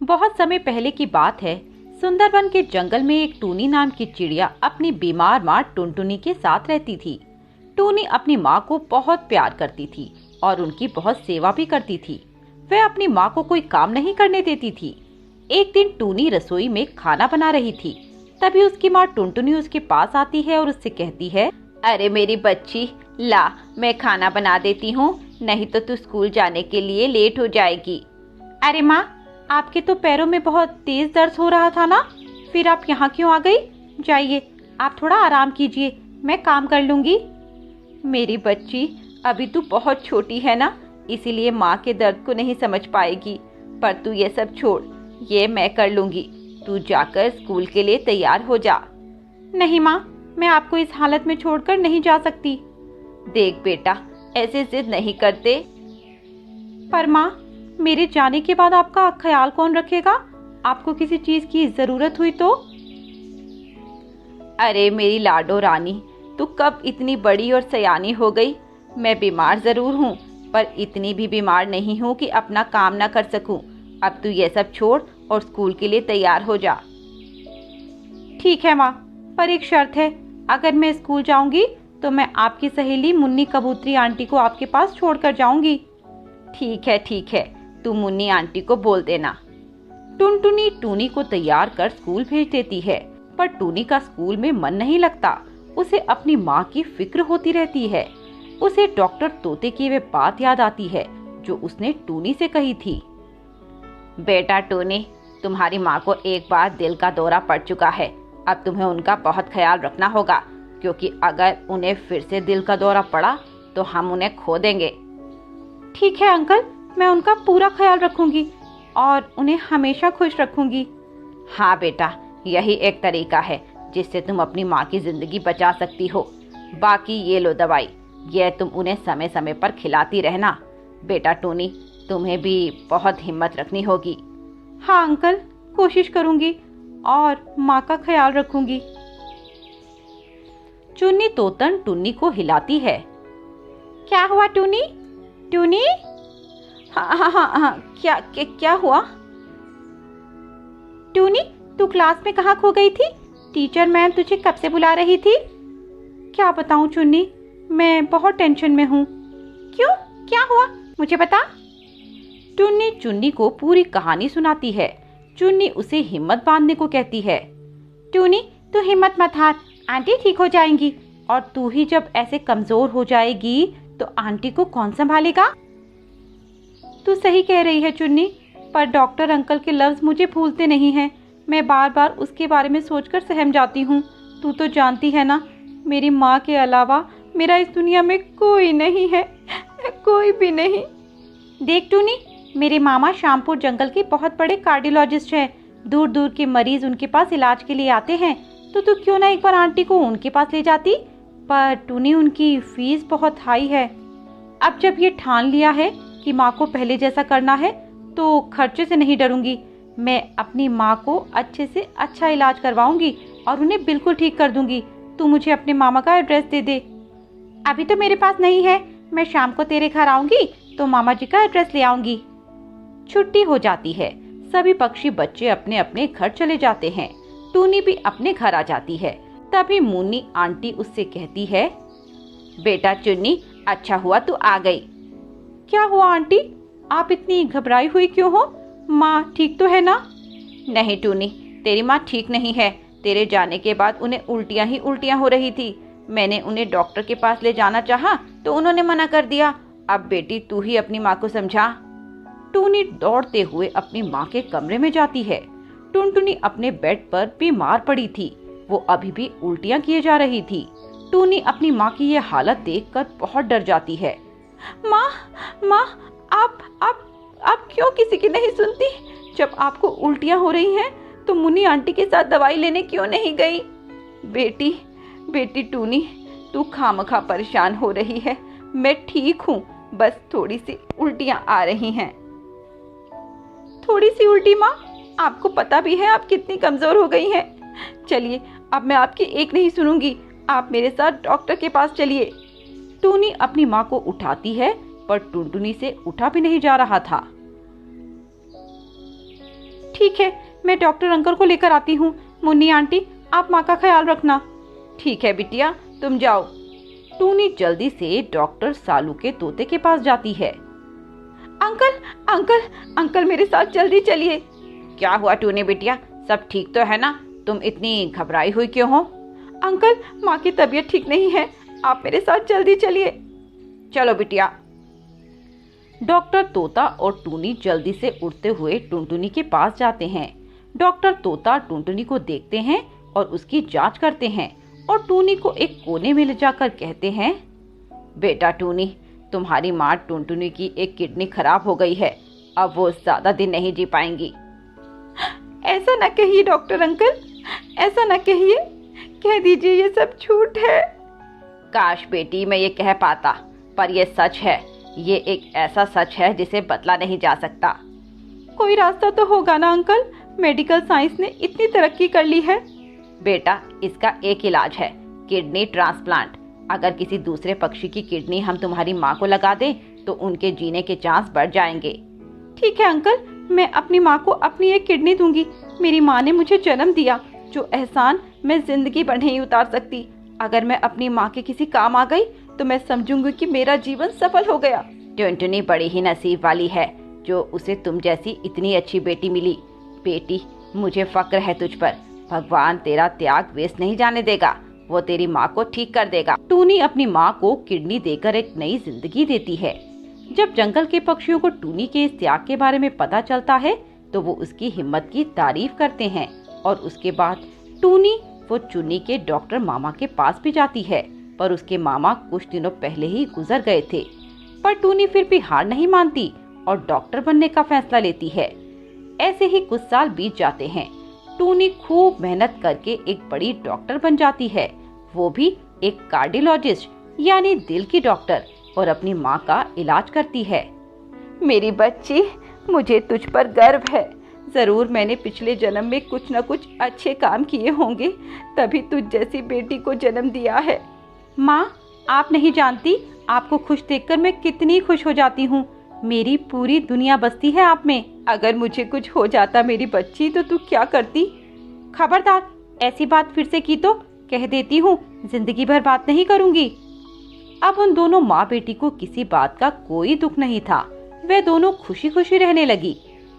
बहुत समय पहले की बात है। सुंदरबन के जंगल में एक टूनी नाम की चिड़िया अपनी बीमार माँ टुनटुनी के साथ रहती थी। टूनी अपनी माँ को बहुत प्यार करती थी और उनकी बहुत सेवा भी करती थी। वह अपनी माँ को कोई काम नहीं करने देती थी। एक दिन टूनी रसोई में खाना बना रही थी। तभी उसकी माँ टुनटुनी उसके पास आती है और उससे कहती है, अरे मेरी बच्ची, ला मैं खाना बना देती हूँ, नहीं तो तू स्कूल जाने के लिए लेट हो जाएगी। अरे माँ, आपके तो पैरों में बहुत तेज दर्द हो रहा था ना, फिर आप यहाँ क्यों आ गई? जाइए, आप थोड़ा आराम कीजिए, मैं काम कर लूंगी। मेरी बच्ची, अभी तू बहुत छोटी है ना, इसीलिए माँ के दर्द को नहीं समझ पाएगी। पर तू ये सब छोड़, ये मैं कर लूंगी। तू जाकर स्कूल के लिए तैयार हो जा। नहीं माँ, मैं आपको इस हालत में छोड़कर नहीं जा सकती। देख बेटा, ऐसे जिद नहीं करते। पर माँ, मेरे जाने के बाद आपका ख्याल कौन रखेगा? आपको किसी चीज की जरूरत हुई तो? अरे मेरी लाडो रानी, तू कब इतनी बड़ी और सयानी हो गई? मैं बीमार जरूर हूँ, पर इतनी भी बीमार नहीं हूँ कि अपना काम ना कर सकूं। अब तू ये सब छोड़ और स्कूल के लिए तैयार हो जा। ठीक है माँ, पर एक शर्त है। अगर मैं स्कूल जाऊंगी तो मैं आपकी सहेली मुन्नी कबूतरी आंटी को आपके पास छोड़कर जाऊंगी। ठीक है, तू मुन्नी आंटी को बोल देना। टुनटुनी टूनी को तैयार कर स्कूल भेज देती है, पर टूनी का स्कूल में मन नहीं लगता। उसे अपनी माँ की फिक्र होती रहती है। उसे डॉक्टर तोते की वे बात याद आती है जो उसने टूनी से कही थी। बेटा टूनी, तुम्हारी माँ को एक बार दिल का दौरा पड़ चुका है। अब तुम्हें उनका बहुत ख्याल रखना होगा, क्योंकि अगर उन्हें फिर से दिल का दौरा पड़ा तो हम उन्हें खो देंगे। ठीक है अंकल, मैं उनका पूरा ख्याल रखूंगी और उन्हें हमेशा खुश रखूंगी। हाँ बेटा, यही एक तरीका है जिससे तुम अपनी माँ की जिंदगी बचा सकती हो। बाकी ये लो दवाई, यह तुम उन्हें समय समय पर खिलाती रहना। बेटा टूनी, तुम्हें भी बहुत हिम्मत रखनी होगी। हाँ अंकल, कोशिश करूंगी और माँ का ख्याल रखूंगी। चुन्नी तोतन टुन्नी को हिलाती है। क्या हुआ टूनी? टूनी? हाँ, क्या हुआ? टूनी, तू क्लास में कहाँ खो गई थी? टीचर मैम तुझे कब से बुला रही थी। क्या बताऊं चुन्नी, मैं बहुत टेंशन में हूँ। क्यों, क्या हुआ, मुझे बता। टुन्नी चुन्नी को पूरी कहानी सुनाती है। चुन्नी उसे हिम्मत बांधने को कहती है। टूनी, तू हिम्मत मत हार, आंटी ठीक हो जाएंगी। और तू ही जब ऐसे कमजोर हो जाएगी तो आंटी को कौन संभालेगा? तू सही कह रही है चुन्नी, पर डॉक्टर अंकल के लफ्ज मुझे भूलते नहीं हैं। मैं बार बार उसके बारे में सोचकर सहम जाती हूँ। तू तो जानती है ना, मेरी माँ के अलावा मेरा इस दुनिया में कोई नहीं है, कोई भी नहीं। देख टूनी, मेरे मामा श्यामपुर जंगल के बहुत बड़े कार्डियोलॉजिस्ट हैं। दूर दूर के मरीज उनके पास इलाज के लिए आते हैं, तो तू क्यों ना एक बार आंटी को उनके पास ले जाती। पर टूनी, उनकी फीस बहुत हाई है। अब जब ये ठान लिया है कि माँ को पहले जैसा करना है तो खर्चे से नहीं डरूंगी। मैं अपनी माँ को अच्छे से अच्छा इलाज करवाऊंगी और उन्हें बिल्कुल ठीक कर दूंगी। तू मुझे अपने मामा का एड्रेस दे दे। अभी तो मेरे पास नहीं है, मैं शाम को तेरे घर आऊंगी तो मामा जी का एड्रेस ले आऊंगी। छुट्टी हो जाती है। सभी पक्षी बच्चे अपने अपने घर चले जाते हैं। टूनी भी अपने घर आ जाती है। तभी मुन्नी आंटी उससे कहती है, बेटा चुन्नी, अच्छा हुआ तू आ गई। क्या हुआ आंटी, आप इतनी घबराई हुई क्यों हो? माँ ठीक तो है ना? नहीं टूनी, तेरी माँ ठीक नहीं है। तेरे जाने के बाद उन्हें उल्टियाँ ही उल्टियाँ हो रही थी। मैंने उन्हें डॉक्टर के पास ले जाना चाहा तो उन्होंने मना कर दिया। अब बेटी तू ही अपनी माँ को समझा। टूनी दौड़ते हुए अपनी माँ के कमरे में जाती है। टुनटुनी अपने बेड पर बीमार पड़ी थी। वो अभी भी उल्टियाँ किए जा रही थी। टूनी अपनी माँ की ये हालत देखकर बहुत डर जाती है। माँ, आप क्यों किसी की नहीं सुनती? जब आपको उल्टियाँ हो रही हैं तो मुन्नी आंटी के साथ दवाई लेने क्यों नहीं गई? बेटी टूनी, तू खामखा परेशान हो रही है। मैं ठीक हूँ, बस थोड़ी सी उल्टियाँ आ रही हैं। थोड़ी सी उल्टी माँ? आपको पता भी है आप कितनी कमजोर हो गई हैं। चलिए, अब मैं आपकी एक नहीं सुनूंगी, आप मेरे साथ डॉक्टर के पास चलिए। टूनी अपनी माँ को उठाती है, पर टुनटुनी से उठा भी नहीं जा रहा था। ठीक है, मैं डॉक्टर अंकल को लेकर आती हूँ। मुन्नी आंटी, आप माँ का ख्याल रखना। ठीक है बिटिया, तुम जाओ। टूनी जल्दी से डॉक्टर सालू के तोते के पास जाती है। अंकल अंकल अंकल, मेरे साथ जल्दी चलिए। क्या हुआ टूनी बिटिया, सब ठीक तो है ना? तुम इतनी घबराई हुई क्यों हो? अंकल, माँ की तबीयत ठीक नहीं है, आप मेरे साथ जल्दी चलिए। चलो बिटिया। डॉक्टर तोता और टूनी जल्दी से उड़ते हुए टुनटुनी के पास जाते हैं। डॉक्टर तोता टुनटुनी को देखते हैं और उसकी जांच करते हैं और टूनी को एक कोने में ले जाकर कहते हैं, बेटा टूनी, तुम्हारी माँ टुनटुनी की एक किडनी खराब हो गई है, अब वो ज्यादा दिन नहीं जी पाएंगी। ऐसा न कहिए डॉक्टर अंकल, ऐसा न कहिए, कह दीजिए ये सब झूठ है। काश बेटी मैं ये कह पाता, पर ये सच है। ये एक ऐसा सच है जिसे बदला नहीं जा सकता। कोई रास्ता तो होगा ना अंकल, मेडिकल साइंस ने इतनी तरक्की कर ली है। बेटा, इसका एक इलाज है, किडनी ट्रांसप्लांट। अगर किसी दूसरे पक्षी की किडनी हम तुम्हारी माँ को लगा दें तो उनके जीने के चांस बढ़ जाएंगे। ठीक है अंकल, मैं अपनी माँ को अपनी एक किडनी दूंगी। मेरी माँ ने मुझे जन्म दिया, जो एहसान मैं जिंदगी भर नहीं उतार सकती। अगर मैं अपनी माँ के किसी काम आ गई तो मैं समझूंगी कि मेरा जीवन सफल हो गया। टुनटुनी बड़ी ही नसीब वाली है जो उसे तुम जैसी इतनी अच्छी बेटी मिली। बेटी, मुझे फक्र है तुझ पर। भगवान तेरा त्याग वेस्ट नहीं जाने देगा, वो तेरी माँ को ठीक कर देगा। टूनी अपनी माँ को किडनी देकर एक नई जिंदगी देती है। जब जंगल के पक्षियों को टूनी के इस त्याग के बारे में पता चलता है तो वो उसकी हिम्मत की तारीफ करते हैं और उसके बाद टूनी वो चुन्नी के डॉक्टर मामा के पास भी जाती है, पर उसके मामा कुछ दिनों पहले ही गुजर गए थे। पर टूनी फिर भी हार नहीं मानती और डॉक्टर बनने का फैसला लेती है। ऐसे ही कुछ साल बीत जाते हैं। टूनी खूब मेहनत करके एक बड़ी डॉक्टर बन जाती है, वो भी एक कार्डियोलॉजिस्ट यानी दिल की डॉक्टर, और अपनी माँ का इलाज करती है। मेरी बच्ची, मुझे तुझ पर गर्व है। जरूर मैंने पिछले जन्म में कुछ न कुछ अच्छे काम किए होंगे, तभी तुझ जैसी बेटी को जन्म दिया है। माँ, आप नहीं जानती, आपको खुश देखकर मैं कितनी खुश हो जाती हूँ। मेरी पूरी दुनिया बसती है आप में। अगर मुझे कुछ हो जाता मेरी बच्ची, तो तू क्या करती? खबरदार, ऐसी बात फिर से की तो कह देती हूँ, जिंदगी भर बात नहीं करूँगी। अब उन दोनों माँ बेटी को किसी बात का कोई दुख नहीं था। वे दोनों खुशी खुशी रहने लगी।